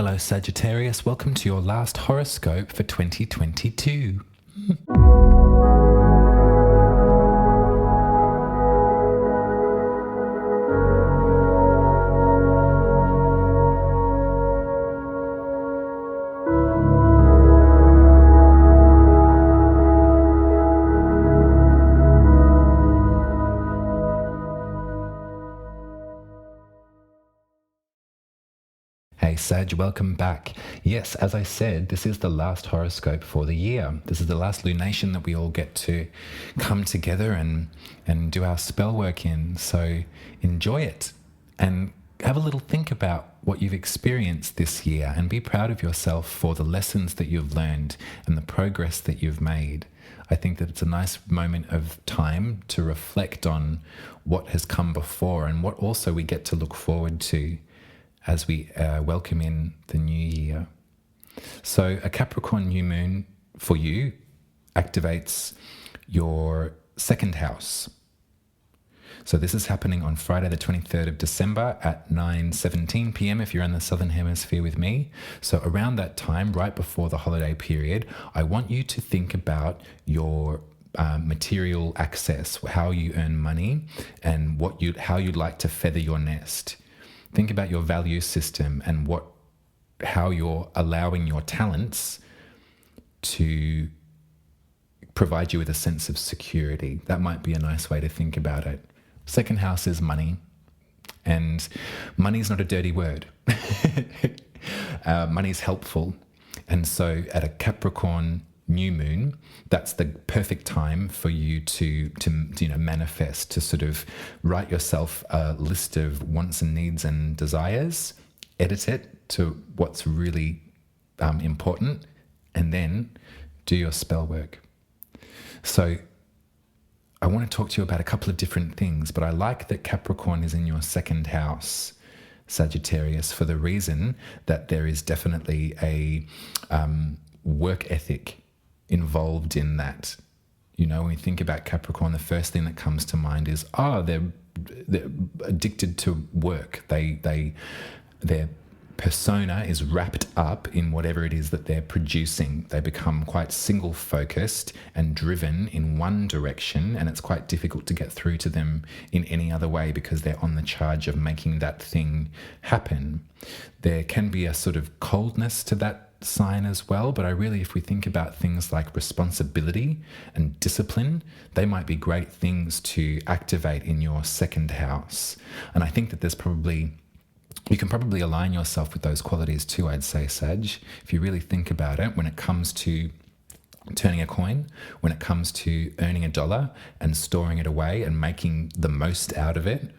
Hello Sagittarius, welcome to your last horoscope for 2022. Hey Sag, welcome back. Yes, as I said, this is the last horoscope for the year. This is the last lunation that we all get to come together and do our spell work in. So enjoy it and have a little think about what you've experienced this year and be proud of yourself for the lessons that you've learned and the progress that you've made. I think that it's a nice moment of time to reflect on what has come before and what also we get to look forward to as we welcome in the new year. So a Capricorn new moon for you activates your second house. So this is happening on Friday the 23rd of December at 9:17 p.m. if you're in the Southern Hemisphere with me. So around that time, right before the holiday period, I want you to think about your material access, how you earn money and how you'd like to feather your nest. Think about your value system and how you're allowing your talents to provide you with a sense of security. That might be a nice way to think about it. Second house is money, and money is not a dirty word. Money is helpful. And so at a Capricorn new moon, that's the perfect time for you to manifest, to sort of write yourself a list of wants and needs and desires, edit it to what's really important, and then do your spell work. So I want to talk to you about a couple of different things, but I like that Capricorn is in your second house, Sagittarius, for the reason that there is definitely a work ethic involved in that. You know, when we think about Capricorn, the first thing that comes to mind is, they're addicted to work. Their persona is wrapped up in whatever it is that they're producing. They become quite single focused and driven in one direction, and it's quite difficult to get through to them in any other way because they're on the charge of making that thing happen. There can be a sort of coldness to that sign as well, but if we think about things like responsibility and discipline, they might be great things to activate in your second house. And I think that you can probably align yourself with those qualities too, I'd say, Sag. If you really think about it, when it comes to turning a coin, when it comes to earning $1 and storing it away and making the most out of it,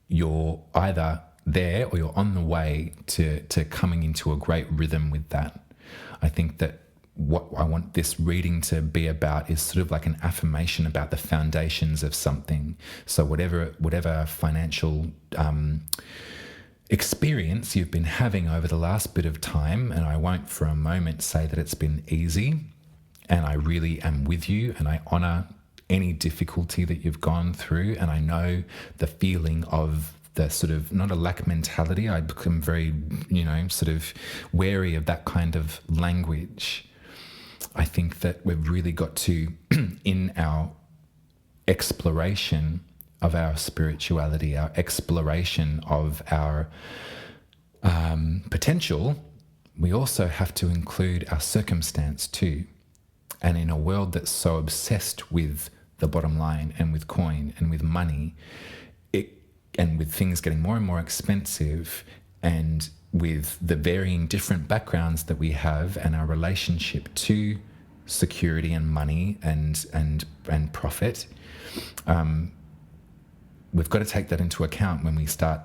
you're either there or you're on the way to coming into a great rhythm with that. I think that what I want this reading to be about is sort of like an affirmation about the foundations of something. So whatever financial experience you've been having over the last bit of time, and I won't for a moment say that it's been easy, and I really am with you and I honor any difficulty that you've gone through, and I know the feeling of the sort of, not a lack mentality. I become very, sort of wary of that kind of language. I think that we've really got to, in our exploration of our spirituality, our exploration of our potential, we also have to include our circumstance too. And in a world that's so obsessed with the bottom line and with coin and with money, and with things getting more and more expensive, and with the varying different backgrounds that we have and our relationship to security and money and profit, we've got to take that into account when we start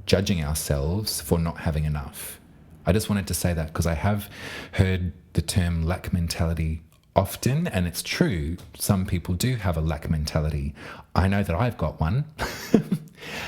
judging ourselves for not having enough. I just wanted to say that because I have heard the term lack mentality often, and it's true. Some people do have a lack mentality. I know that I've got one.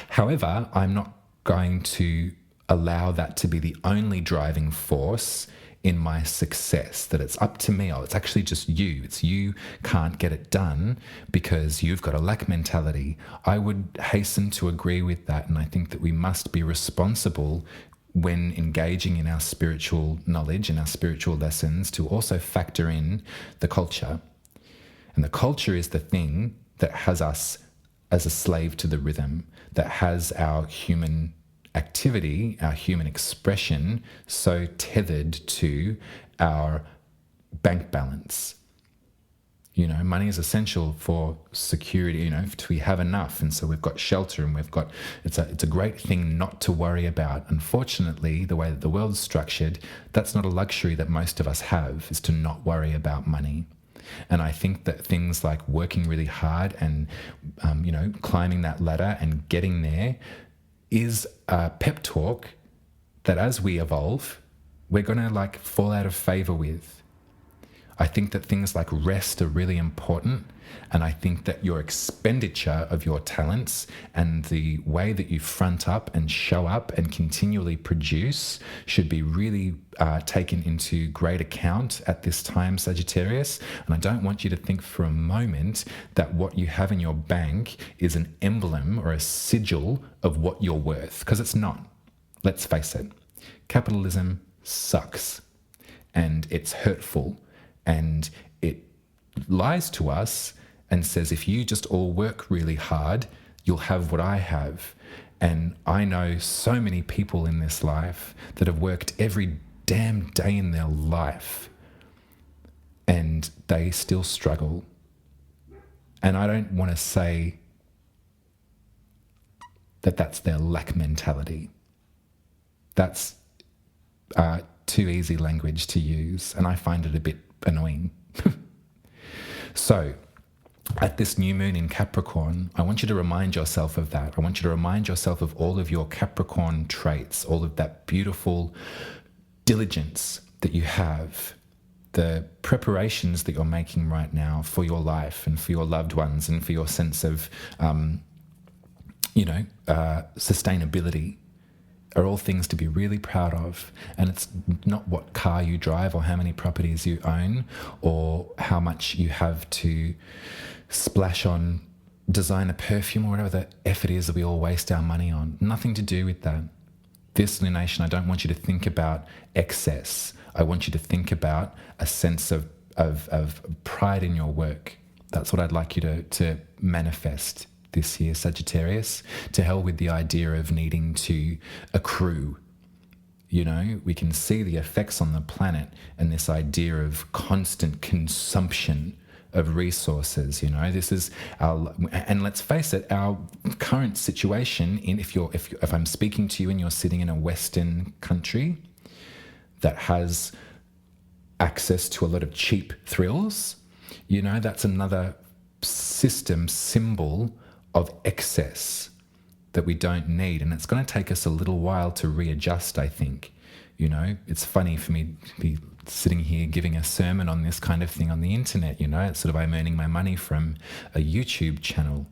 However, I'm not going to allow that to be the only driving force in my success, that it's up to me. It's actually just you. It's you can't get it done because you've got a lack mentality. I would hasten to agree with that, and I think that we must be responsible when engaging in our spiritual knowledge and our spiritual lessons, to also factor in the culture. And the culture is the thing that has us as a slave to the rhythm, that has our human activity, our human expression so tethered to our bank balance. You know, money is essential for security, you know, we have enough. And so we've got shelter, and it's a great thing not to worry about. Unfortunately, the way that the world's structured, that's not a luxury that most of us have, is to not worry about money. And I think that things like working really hard and, you know, climbing that ladder and getting there is a pep talk that as we evolve, we're going to like fall out of favor with. I think that things like rest are really important. And I think that your expenditure of your talents and the way that you front up and show up and continually produce should be really taken into great account at this time, Sagittarius. And I don't want you to think for a moment that what you have in your bank is an emblem or a sigil of what you're worth, because it's not. Let's face it. Capitalism sucks, and it's hurtful, and it lies to us and says, if you just all work really hard, you'll have what I have. And I know so many people in this life that have worked every damn day in their life, and they still struggle. And I don't want to say that that's their lack mentality. That's too easy language to use, and I find it a bit annoying. So, at this new moon in Capricorn, I want you to remind yourself of that. I want you to remind yourself of all of your Capricorn traits, all of that beautiful diligence that you have, the preparations that you're making right now for your life and for your loved ones and for your sense of, sustainability, are all things to be really proud of. And it's not what car you drive or how many properties you own or how much you have to splash on designer perfume or whatever the F it is that we all waste our money on. Nothing to do with that. This lunation, I don't want you to think about excess. I want you to think about a sense of pride in your work. That's what I'd like you to manifest this year, Sagittarius. To hell with the idea of needing to accrue. You know, we can see the effects on the planet and this idea of constant consumption of resources. You know, this is our, and let's face it, our current situation in, if I'm speaking to you and you're sitting in a Western country that has access to a lot of cheap thrills, you know, that's another symbol of excess that we don't need. And it's going to take us a little while to readjust, I think. You know, it's funny for me to be sitting here giving a sermon on this kind of thing on the internet, you know, it's sort of I'm earning my money from a YouTube channel.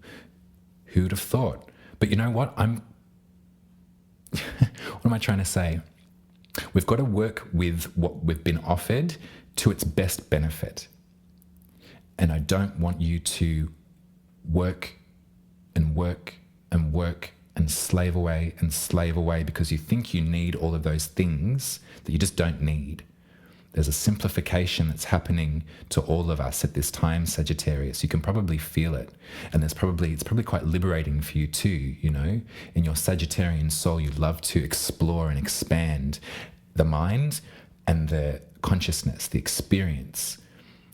Who'd have thought? But you know what? What am I trying to say? We've got to work with what we've been offered to its best benefit. And I don't want you to work and work and work and slave away because you think you need all of those things that you just don't need. There's a simplification that's happening to all of us at this time, Sagittarius. You can probably feel it. And it's probably quite liberating for you too, you know. In your Sagittarian soul, you love to explore and expand the mind and the consciousness, the experience.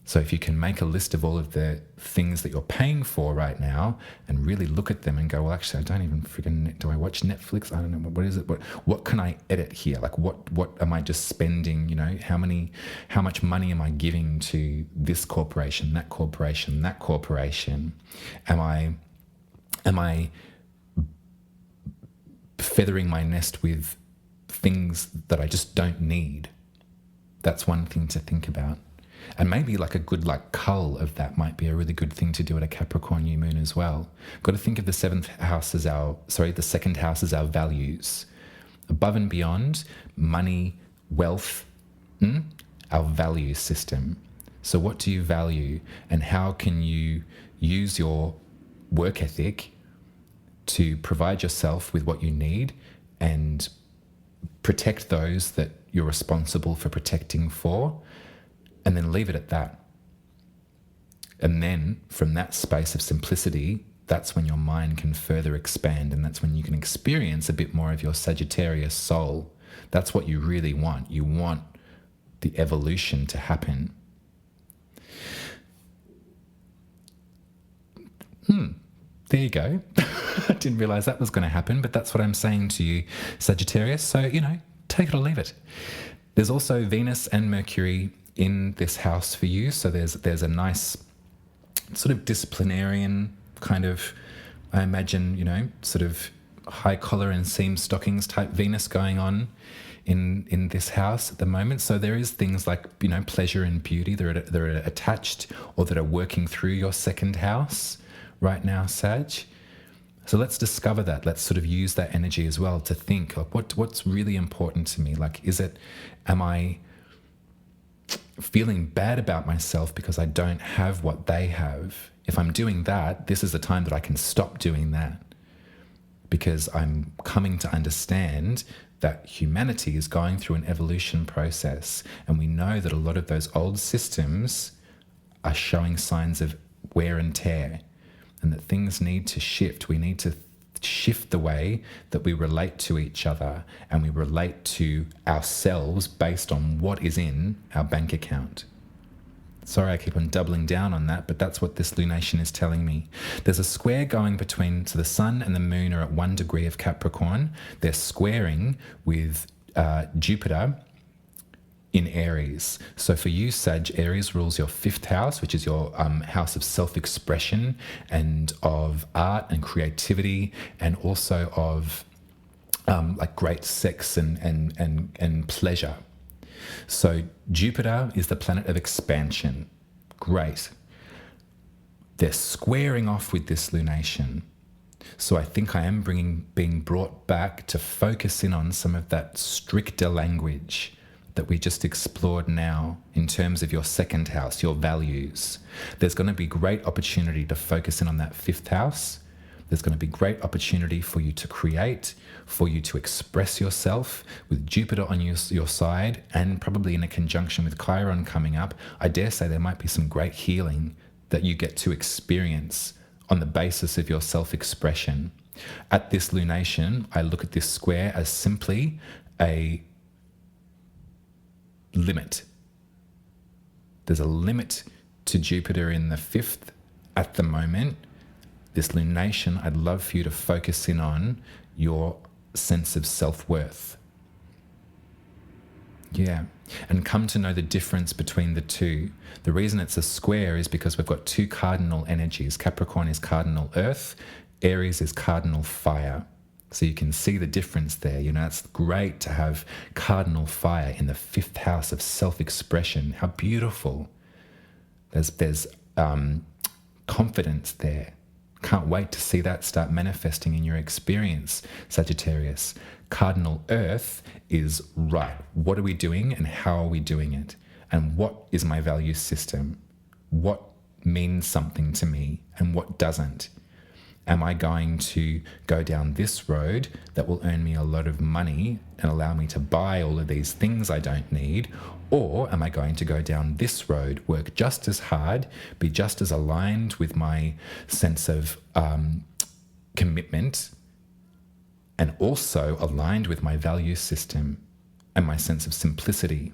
So if you can make a list of all of the things that you're paying for right now and really look at them and go, well, actually, I don't even freaking, do I watch Netflix? I don't know. What is it? What can I edit here? Like what am I just spending? You know, how much money am I giving to this corporation, that corporation, that corporation? Am I feathering my nest with things that I just don't need? That's one thing to think about. And maybe like a good cull of that might be a really good thing to do at a Capricorn new moon as well. Got to think of the second house as our values. Above and beyond money, wealth, our value system. So what do you value, and how can you use your work ethic to provide yourself with what you need and protect those that you're responsible for protecting for, and then leave it at that. And then from that space of simplicity, that's when your mind can further expand, and that's when you can experience a bit more of your Sagittarius soul. That's what you really want. You want the evolution to happen. There you go. I didn't realize that was going to happen, but that's what I'm saying to you, Sagittarius. So, take it or leave it. There's also Venus and Mercury in this house for you. So there's a nice sort of disciplinarian kind of, I imagine, sort of high collar and seam stockings type Venus going on in this house at the moment. So there is things like, pleasure and beauty that are attached or that are working through your second house right now, Sag. So let's discover that. Let's sort of use that energy as well to think, like, what's really important to me? Like, am I feeling bad about myself because I don't have what they have? If I'm doing that, this is the time that I can stop doing that, because I'm coming to understand that humanity is going through an evolution process, and we know that a lot of those old systems are showing signs of wear and tear, and that things need to shift. We need to shift the way that we relate to each other, and we relate to ourselves based on what is in our bank account. Sorry, I keep on doubling down on that, but that's what this lunation is telling me. There's a square going between, so the sun and the moon are at 1 degree of Capricorn. They're squaring with Jupiter in Aries. So for you, Sag, Aries rules your 5th house, which is your house of self-expression and of art and creativity, and also of like great sex and pleasure. So Jupiter is the planet of expansion. Great. They're squaring off with this lunation. So I think I am being brought back to focus in on some of that stricter language that we just explored now in terms of your second house, your values. There's going to be great opportunity to focus in on that 5th house. There's going to be great opportunity for you to create, for you to express yourself with Jupiter on your side, and probably in a conjunction with Chiron coming up. I dare say there might be some great healing that you get to experience on the basis of your self-expression. At this lunation, I look at this square as simply a limit. There's a limit to Jupiter in the 5th at the moment. This lunation, I'd love for you to focus in on your sense of self-worth. Yeah, and come to know the difference between the two. The reason it's a square is because we've got 2 cardinal energies. Capricorn is cardinal earth, Aries is cardinal fire. So you can see the difference there. It's great to have cardinal fire in the 5th house of self-expression. How beautiful. There's confidence there. Can't wait to see that start manifesting in your experience, Sagittarius. Cardinal earth is right. What are we doing and how are we doing it? And what is my value system? What means something to me and what doesn't? Am I going to go down this road that will earn me a lot of money and allow me to buy all of these things I don't need? Or am I going to go down this road, work just as hard, be just as aligned with my sense of commitment, and also aligned with my value system and my sense of simplicity?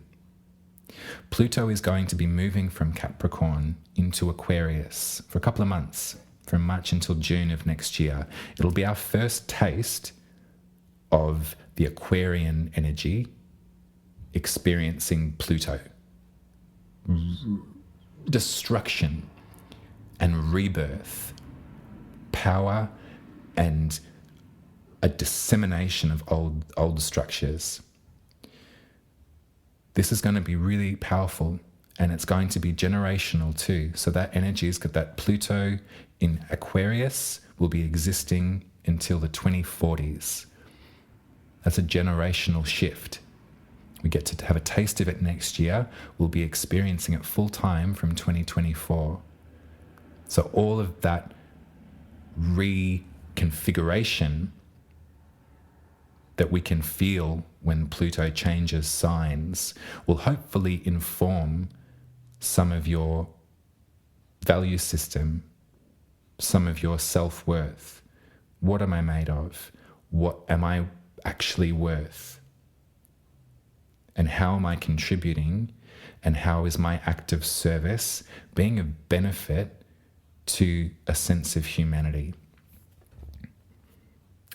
Pluto is going to be moving from Capricorn into Aquarius for a couple of months, from March until June of next year. It'll be our first taste of the Aquarian energy experiencing Pluto. Destruction and rebirth, power and a dissemination of old structures. This is going to be really powerful, and it's going to be generational too. So that energy is got that Pluto in Aquarius will be existing until the 2040s. That's a generational shift. We get to have a taste of it next year. We'll be experiencing it full time from 2024. So all of that reconfiguration that we can feel when Pluto changes signs will hopefully inform some of your value system, some of your self-worth. What am I made of? What am I actually worth? And how am I contributing? And how is my act of service being of benefit to a sense of humanity?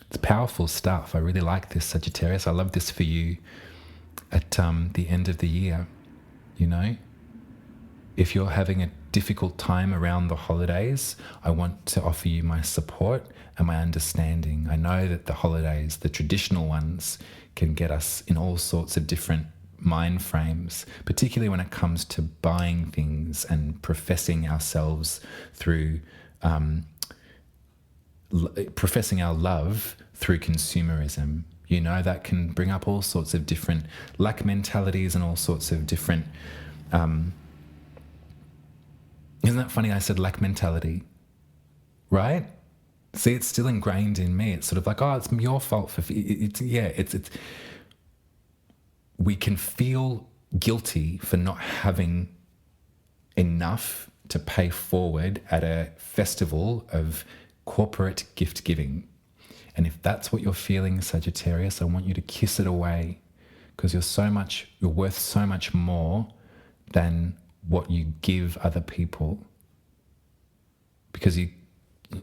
It's powerful stuff. I really like this, Sagittarius. I love this for you at the end of the year. You know, if you're having a difficult time around the holidays, I want to offer you my support and my understanding. I know that the holidays, the traditional ones, can get us in all sorts of different mind frames, particularly when it comes to buying things and professing ourselves through professing our love through consumerism. You know, that can bring up all sorts of different lack mentalities and all sorts of different isn't that funny I said lack mentality, right? See, it's still ingrained in me. It's sort of like, oh, it's your fault for it's we can feel guilty for not having enough to pay forward at a festival of corporate gift giving. And if that's what you're feeling, Sagittarius, I want you to kiss it away, because you're worth so much more than what you give other people. Because what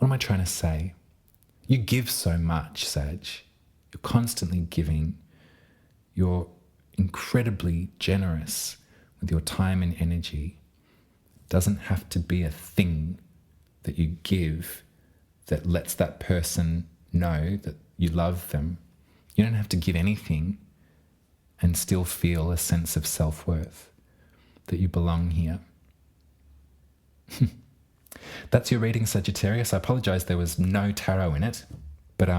am I trying to say? You give so much, Sag. You're constantly giving. You're incredibly generous with your time and energy. It doesn't have to be a thing that you give that lets that person know that you love them. You don't have to give anything and still feel a sense of self-worth, that you belong here. That's your reading, Sagittarius. I apologize there was no tarot in it, but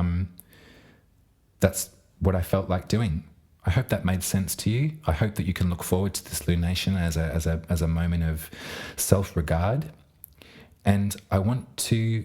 that's what I felt like doing. I hope that made sense to you. I hope that you can look forward to this lunation as a moment of self-regard. And I want to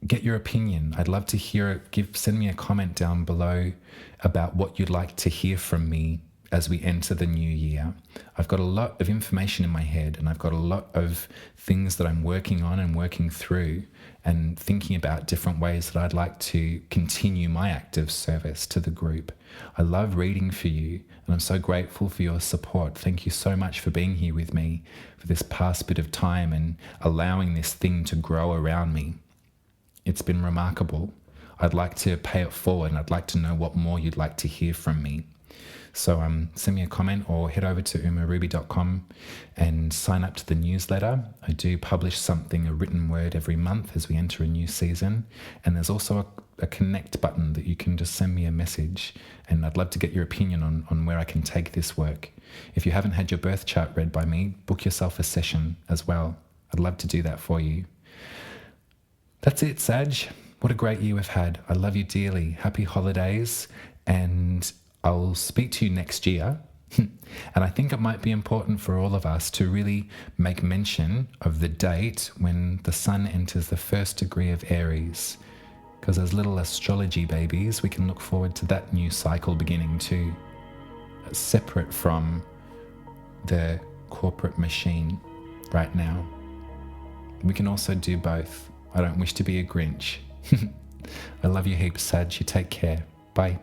get your opinion. I'd love to hear it. Send me a comment down below about what you'd like to hear from me as we enter the new year. I've got a lot of information in my head, and I've got a lot of things that I'm working on and working through and thinking about different ways that I'd like to continue my active service to the group. I love reading for you, and I'm so grateful for your support. Thank you so much for being here with me for this past bit of time and allowing this thing to grow around me. It's been remarkable. I'd like to pay it forward, and I'd like to know what more you'd like to hear from me. So send me a comment or head over to umaruby.com and sign up to the newsletter. I do publish a written word every month as we enter a new season. And there's also a connect button that you can just send me a message. And I'd love to get your opinion on where I can take this work. If you haven't had your birth chart read by me, book yourself a session as well. I'd love to do that for you. That's it, Sag. What a great year we've had. I love you dearly. Happy holidays. And I'll speak to you next year. And I think it might be important for all of us to really make mention of the date when the sun enters the first degree of Aries. Because as little astrology babies, we can look forward to that new cycle beginning too, separate from the corporate machine right now. We can also do both. I don't wish to be a Grinch. I love you heaps, Sag. You take care. Bye.